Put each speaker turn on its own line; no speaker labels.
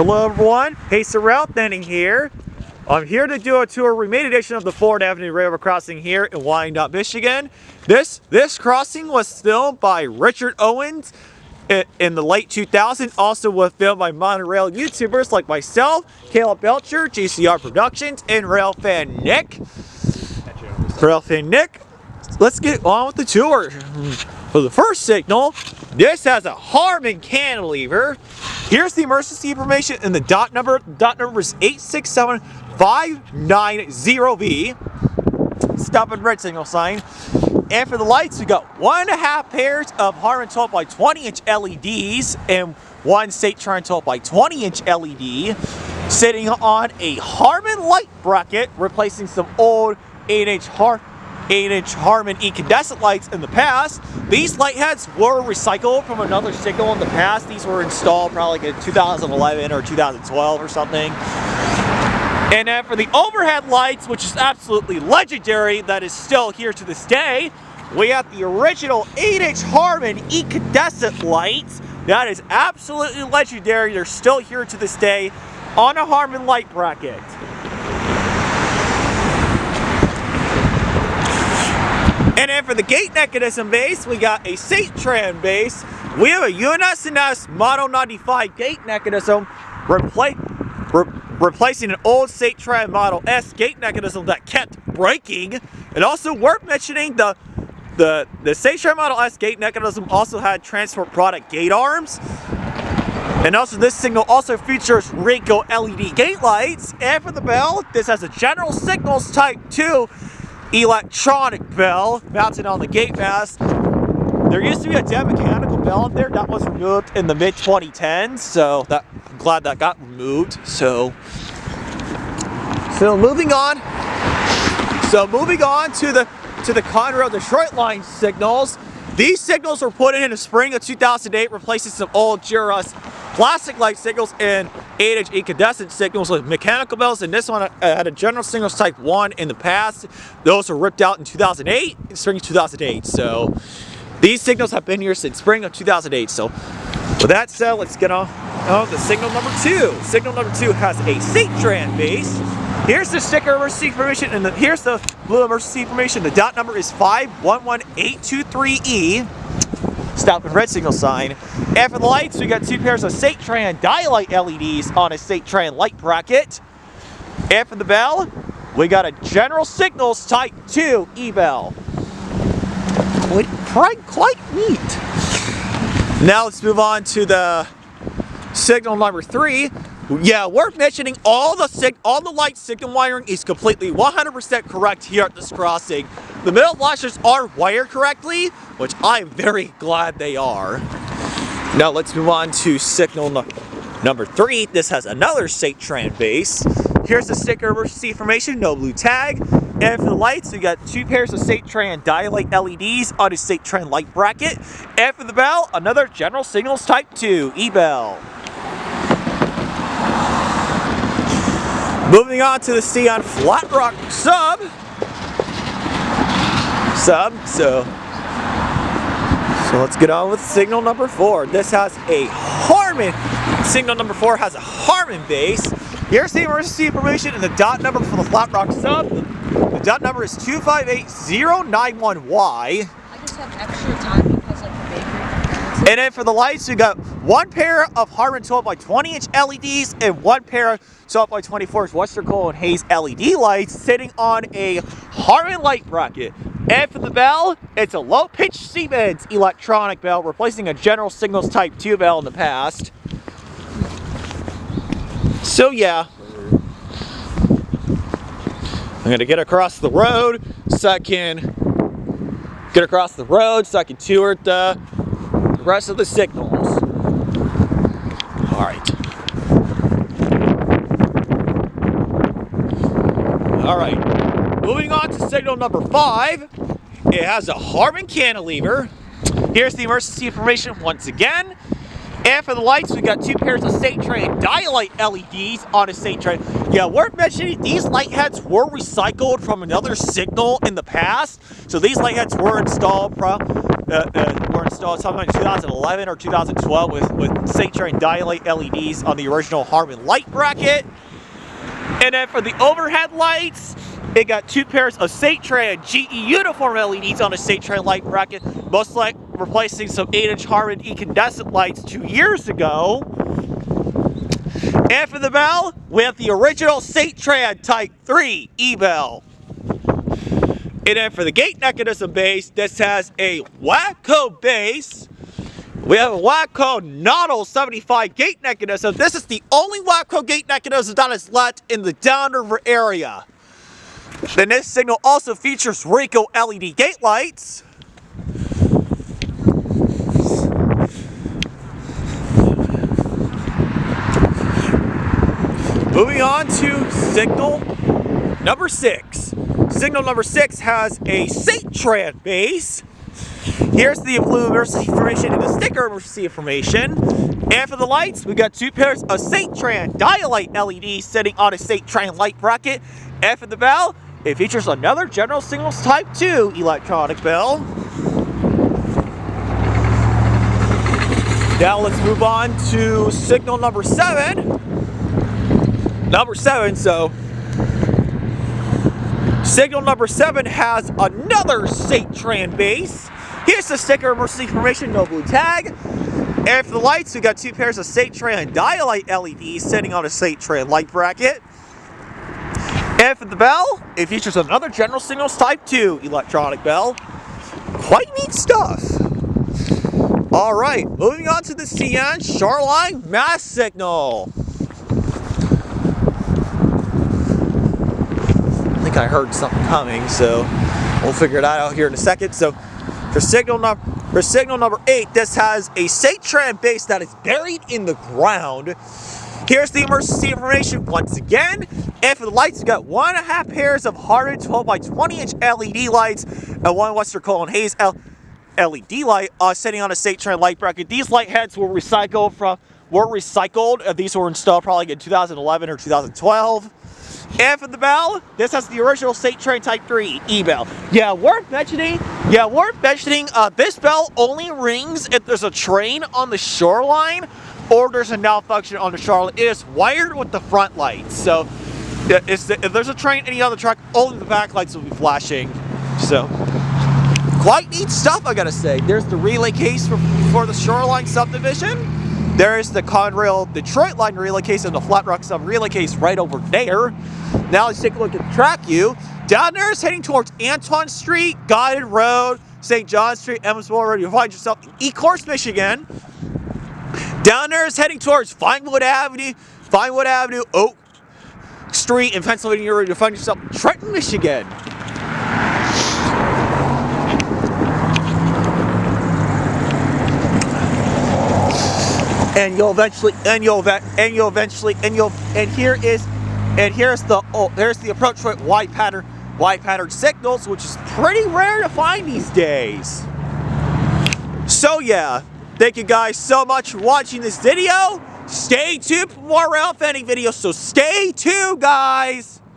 Hello everyone, Pacer Route Thinning here. I'm here to do a tour remade edition of the Ford Avenue Railroad crossing here in Wyandotte, Michigan. This crossing was filmed by Richard Owens in the late 2000s. Also was filmed by monorail YouTubers like myself, Caleb Belcher, GCR Productions, and Railfan Nick. Let's get on with the tour. For the first signal, this has a Harman cantilever. Here's the emergency information and the dot number. Dot number is 867590V. Stop and red signal sign. And for the lights, we got 1.5 pairs of Harman 12x20-inch LEDs and one Satron 12x20-inch LED sitting on a Harman light bracket, replacing some old 8-inch Harman incandescent lights in the past. These light heads were recycled from another signal in the past. These were installed probably like in 2011 or 2012 or something. And then for the overhead lights, which is absolutely legendary, that is still here to this day, we have the original 8-inch Harman incandescent lights. That is absolutely legendary. They're still here to this day on a Harman light bracket. And then for the gate mechanism base, we got a Satron base. We have a UNS&S Model 95 gate mechanism replacing an old Satron Model S gate mechanism that kept breaking. And also worth mentioning, the Satron Model S gate mechanism also had transport product gate arms. And also this signal also features Ricoh LED gate lights. And for the bell, this has a General Signals Type 2 electronic bell mounted on the gate mast. There used to be a dead mechanical bell up there that was removed in the mid-2010s, so I'm glad that got removed. So moving on to the Conrail Detroit line signals. These signals were put in the spring of 2008, replacing some old Juras plastic light signals and 8-inch incandescent signals with mechanical bells, and this one had a General Signals Type 1 in the past. Those were ripped out in 2008, spring of 2008. So these signals have been here since spring of 2008. So with that said, let's get on the signal number 2. Signal number 2 has a Satron base. Here's the sticker emergency information, and here's the blue emergency information. The dot number is 511823E. Stop and red signal sign. And for the lights, we got 2 pairs of Satron Dialight LEDs on a Satron light bracket. And for the bell, we got a General Signals Type 2 e-bell. Quite neat. Now let's move on to the signal number 3. Yeah, worth mentioning, all the light signal wiring is completely 100% correct here at this crossing. The middle flashers are wired correctly, which I'm very glad they are. Now let's move on to signal number 3. This has another Satron base. Here's the sticker emergency information, no blue tag. And for the lights, we got 2 pairs of Satron Dialight LEDs on a Satron light bracket. And for the bell, another General Signals Type 2 e-bell. Moving on to the Scion Flat Rock sub. So let's get on with signal number 4. This has a Harman. Signal number 4 has a Harman base. Here's the emergency information and the dot number for the Flat Rock sub. The dot number is 258091Y.
I just have extra time because like the bakery.
And then for the lights, we got 1 pair of Harman 12x20-inch LEDs and 1 pair of 12x24's Western Coal and Hayes LED lights sitting on a Harman light bracket. And for the bell, it's a low-pitch Siemens electronic bell, replacing a General Signals Type 2 bell in the past. So yeah, I'm gonna get across the road so I can tour the rest of the signals. All right. Moving on to signal number 5. It has a Harman cantilever. Here's the emergency information once again. And for the lights, we got 2 pairs of Satron Dialight LEDs on a Satron. Yeah, worth mentioning, these light heads were recycled from another signal in the past. So these light heads were installed were installed sometime in 2011 or 2012 with St. Tran Dialight LEDs on the original Harman light bracket. And then for the overhead lights, it got 2 pairs of St. Tran GE uniform LEDs on a St. Tran light bracket, most like replacing some 8-inch Harman incandescent lights 2 years ago. And for the bell, we have the original St. Tran Type 3 E-bell. And then for the gate mechanism base, this has a Watco base. We have a Watco Nodal 75 gate mechanism. This is the only Watco gate mechanism that is left in the Downriver area. Then this signal also features Ricoh LED gate lights. Moving on to signal number 6. Signal number 6 has a St. Tran base. Here's the blue emergency information and the sticker emergency information. And for the lights, we got 2 pairs of St. Tran Dialight LEDs sitting on a St. Tran light bracket. And for the bell, it features another General Signals Type 2 electronic bell. Now let's move on to signal number 7. Signal number 7 has another St. Tran base. Here's the sticker emergency information, no blue tag. And for the lights, we got 2 pairs of St. Tran Dialight LEDs sitting on a St. Tran light bracket. And for the bell, it features another General Signals Type 2 electronic bell. Quite neat stuff. Alright, moving on to the CN Shoreline Mass Signal. I think I heard something coming, so we'll figure that out here in a second. So for signal number 8, this has a St. Tran base that is buried in the ground. Here's the emergency information once again. And for the lights, we got 1.5 pairs of Harman 12x20-inch LED lights and 1 Western Cole & Hayes LED light sitting on a St. Tran light bracket. These light heads were recycled. These were installed probably in 2011 or 2012. And for the bell, this has the original St. Tran Type 3 E-bell. Yeah, worth mentioning, this bell only rings if there's a train on the shoreline or there's a malfunction on the shoreline. It is wired with the front lights. So if there's a train any other truck, only the back lights will be flashing. So quite neat stuff, I gotta say. There's the relay case for the Shoreline subdivision. There's the Conrail Detroit line relay case and the Flat Rock sub relay case right over there. Now let's take a look at the track view. Down there is heading towards Antoine Street, Guided Road, St. John Street, Emmonsville Road. You'll find yourself in Ecorse, Michigan. Down there is heading towards Vinewood Avenue, Oak Street in Pennsylvania Road. You'll find yourself in Trenton, Michigan. And here's the approach with wide pattern signals, which is pretty rare to find these days. So yeah, thank you guys so much for watching this video. Stay tuned for more rail fanning videos, so stay tuned, guys.